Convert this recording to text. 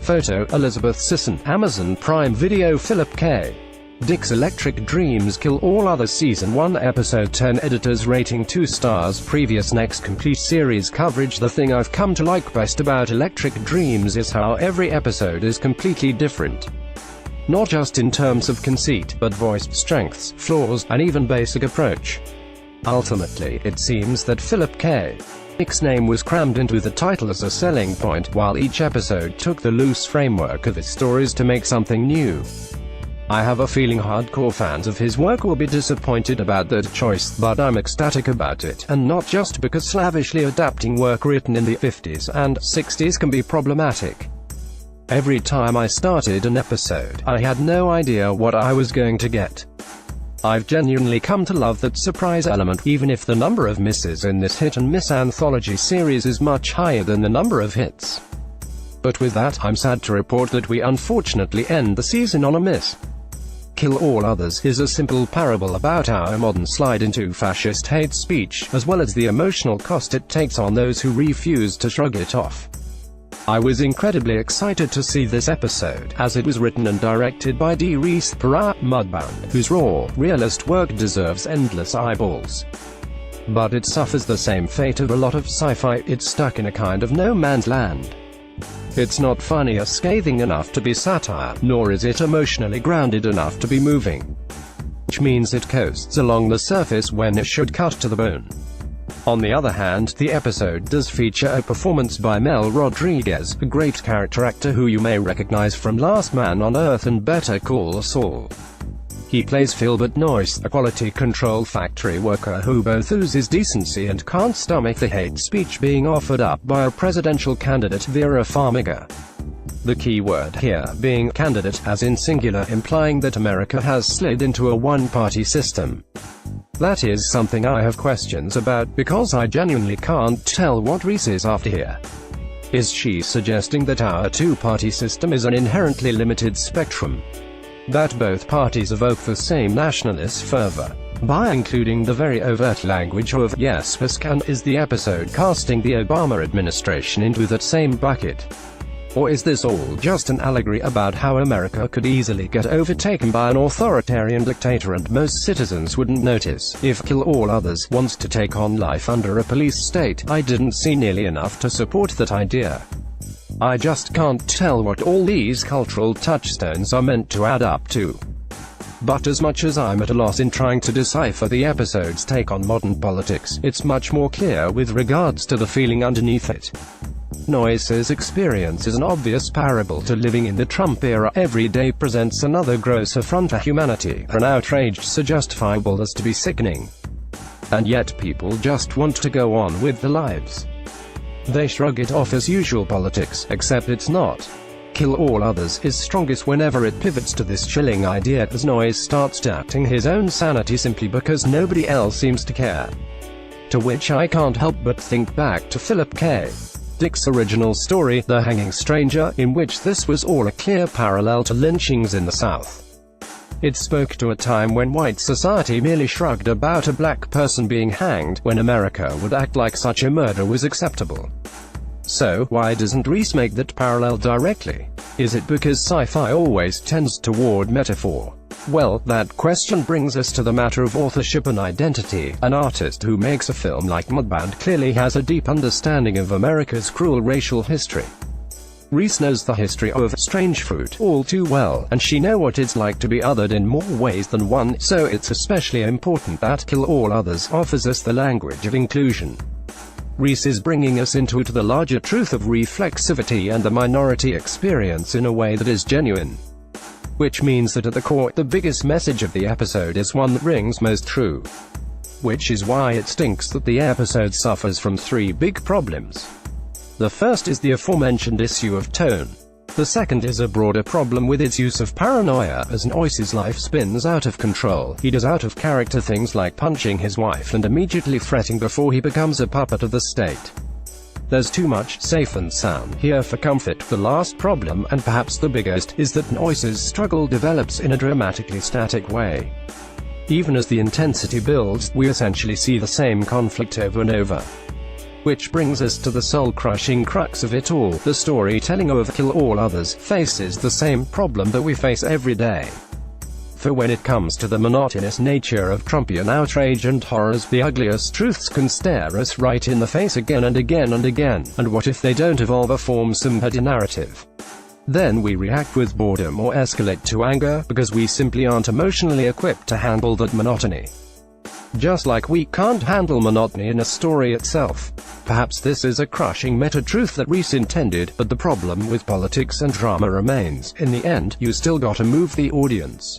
Photo, Elizabeth Sisson, Amazon Prime Video. Philip K. Dick's Electric Dreams Kill All Others Season 1 Episode 10 Editors rating 2 stars. Previous Next complete series coverage. The thing I've come to like best about Electric Dreams is how every episode is completely different. Not just in terms of conceit, but voiced strengths, flaws, and even basic approach. Ultimately, it seems that Philip K. Dick's name was crammed into the title as a selling point, while each episode took the loose framework of his stories to make something new. I have a feeling hardcore fans of his work will be disappointed about that choice, but I'm ecstatic about it, and not just because slavishly adapting work written in the 50s and 60s can be problematic. Every time I started an episode, I had no idea what I was going to get. I've genuinely come to love that surprise element, even if the number of misses in this hit-and-miss anthology series is much higher than the number of hits. But with that, I'm sad to report that we unfortunately end the season on a miss. Kill All Others is a simple parable about our modern slide into fascist hate speech, as well as the emotional cost it takes on those who refuse to shrug it off. I was incredibly excited to see this episode, as it was written and directed by D. Reese Para, Mudbound, whose raw, realist work deserves endless eyeballs. But it suffers the same fate of a lot of sci-fi. It's stuck in a kind of no man's land. It's not funny or scathing enough to be satire, nor is it emotionally grounded enough to be moving. Which means it coasts along the surface when it should cut to the bone. On the other hand, the episode does feature a performance by Mel Rodriguez, a great character actor who you may recognize from Last Man on Earth and Better Call Saul. He plays Philbert Noyce, a quality control factory worker who both oozes decency and can't stomach the hate speech being offered up by a presidential candidate Vera Farmiga. The key word here being candidate, as in singular, implying that America has slid into a one-party system. That is something I have questions about, because I genuinely can't tell what Reese is after here. Is she suggesting that our two-party system is an inherently limited spectrum? That both parties evoke the same nationalist fervor, by including the very overt language of "yes, us can"? Is the episode casting the Obama administration into that same bucket? Or is this all just an allegory about how America could easily get overtaken by an authoritarian dictator and most citizens wouldn't notice? If Kill All Others wants to take on life under a police state, I didn't see nearly enough to support that idea. I just can't tell what all these cultural touchstones are meant to add up to. But as much as I'm at a loss in trying to decipher the episode's take on modern politics, it's much more clear with regards to the feeling underneath it. Noyce's experience is an obvious parable to living in the Trump era. Every day presents another gross affront to humanity, an outrage so justifiable as to be sickening. And yet people just want to go on with their lives. They shrug it off as usual politics, except it's not. Kill All Others is strongest whenever it pivots to this chilling idea, as Noyce starts doubting his own sanity simply because nobody else seems to care. To which I can't help but think back to Philip K. Dick's original story, The Hanging Stranger, in which this was all a clear parallel to lynchings in the South. It spoke to a time when white society merely shrugged about a black person being hanged, when America would act like such a murder was acceptable. So, why doesn't Reese make that parallel directly? Is it because sci-fi always tends toward metaphor? Well, that question brings us to the matter of authorship and identity. An artist who makes a film like Mudbound clearly has a deep understanding of America's cruel racial history. Reese knows the history of Strange Fruit all too well, and she knows what it's like to be othered in more ways than one, so it's especially important that Kill All Others offers us the language of inclusion. Reese is bringing us into the larger truth of reflexivity and the minority experience in a way that is genuine. Which means that at the core, the biggest message of the episode is one that rings most true. Which is why it stinks that the episode suffers from three big problems. The first is the aforementioned issue of tone. The second is a broader problem with its use of paranoia. As Noyce's life spins out of control, he does out of character things like punching his wife and immediately fretting before he becomes a puppet of the state. There's too much safe and sound here for comfort. The last problem, and perhaps the biggest, is that Noyce's struggle develops in a dramatically static way. Even as the intensity builds, we essentially see the same conflict over and over. Which brings us to the soul-crushing crux of it all. The storytelling of Kill All Others faces the same problem that we face every day. For when it comes to the monotonous nature of Trumpian outrage and horrors, the ugliest truths can stare us right in the face again and again and again. And what if they don't evolve or form some heady narrative? Then we react with boredom or escalate to anger, because we simply aren't emotionally equipped to handle that monotony. Just like we can't handle monotony in a story itself. Perhaps this is a crushing meta-truth that Reese intended, but the problem with politics and drama remains, in the end, you still gotta move the audience.